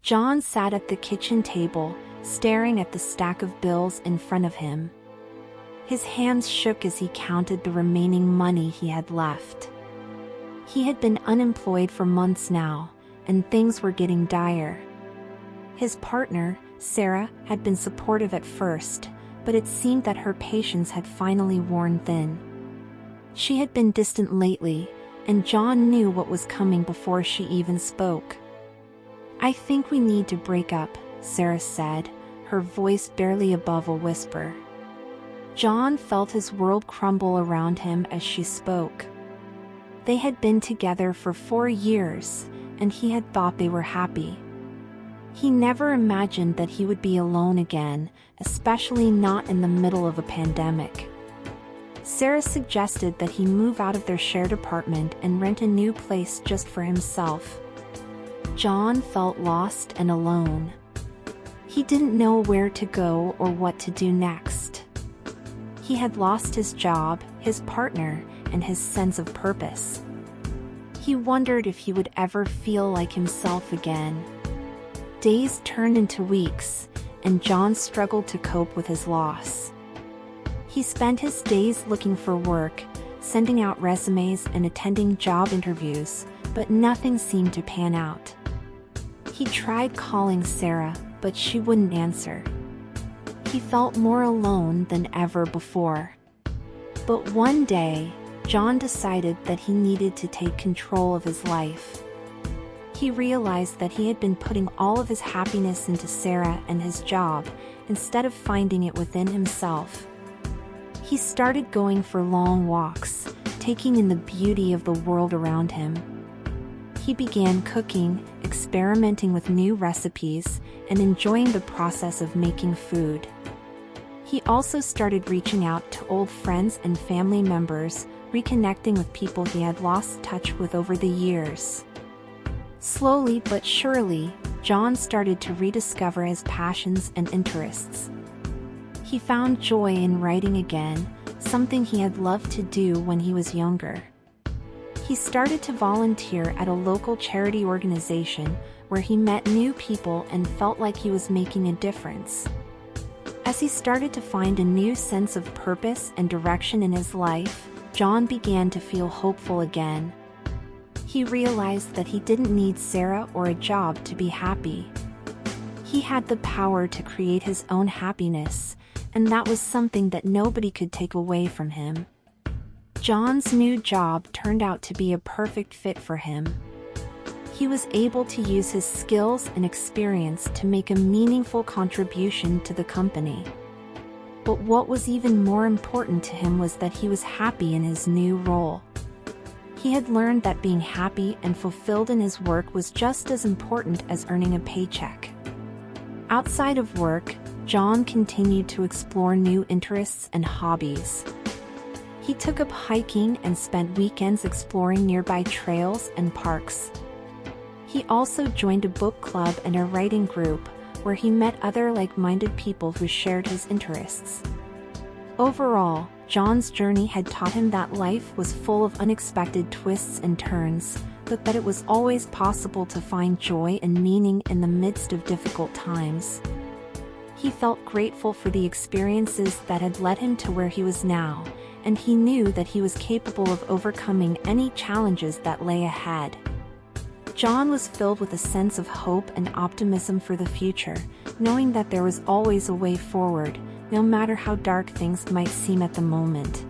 John sat at the kitchen table, staring at the stack of bills in frn of him. His hands shook as he counted the remaining money he had left. He had been unemployed for months now, and things were getting dire. His partner, Sarah, had been supportive at first, but it seemed that her patience had finally worn thin. She had been distant lately, and John knew what was coming before she even spoke. "I think we need to break up," Sarah said, her voice barely above a whisper. John felt his world crumble around him as she spoke. They had been together for 4 years, and he had thought they were happy. He never imagined that he would be alone again, especially not in the middle of a pandemic. Sarah suggested that he move out of their shared apartment and rent a new place just for himself. John felt lost and alone. He didn't know where to go or what to do next. He had lost his job, his partner, and his sense of purpose. He wondered if he would ever feel like himself again. Days turned into weeks, and John struggled to cope with his loss. He spent his days looking for work, sending out resumes and attending job interviews, but nothing seemed to pan out. He tried calling Sarah, but she wouldn't answer. He felt more alone than ever before. But one day, John decided that he needed to take control of his life. He realized that he had been putting all of his happiness into Sarah and his job, instead of finding it within himself. He started going for long walks, taking in the beauty of the world around him. He began cooking, experimenting with new recipes, and enjoying the process of making food. He also started reaching out to old friends and family members, reconnecting with people he had lost touch with over the years. Slowly but surely, John started to rediscover his passions and interests. He found joy in writing again, something he had loved to do when he was younger. He started to volunteer at a local charity organization where he met new people and felt like he was making a difference. As he started to find a new sense of purpose and direction in his life, John began to feel hopeful again. He realized that he didn't need Sarah or a job to be happy. He had the power to create his own happiness, and that was something that nobody could take away from him. John's new job turned out to be a perfect fit for him. He was able to use his skills and experience to make a meaningful contribution to the company. But what was even more important to him was that he was happy in his new role. He had learned that being happy and fulfilled in his work was just as important as earning a paycheck. Outside of work, John continued to explore new interests and hobbies. He took up hiking and spent weekends exploring nearby trails and parks. He also joined a book club and a writing group, where he met other like-minded people who shared his interests. Overall, John's journey had taught him that life was full of unexpected twists and turns, but that it was always possible to find joy and meaning in the midst of difficult times. He felt grateful for the experiences that had led him to where he was now, and he knew that he was capable of overcoming any challenges that lay ahead. John was filled with a sense of hope and optimism for the future, knowing that there was always a way forward, no matter how dark things might seem at the moment.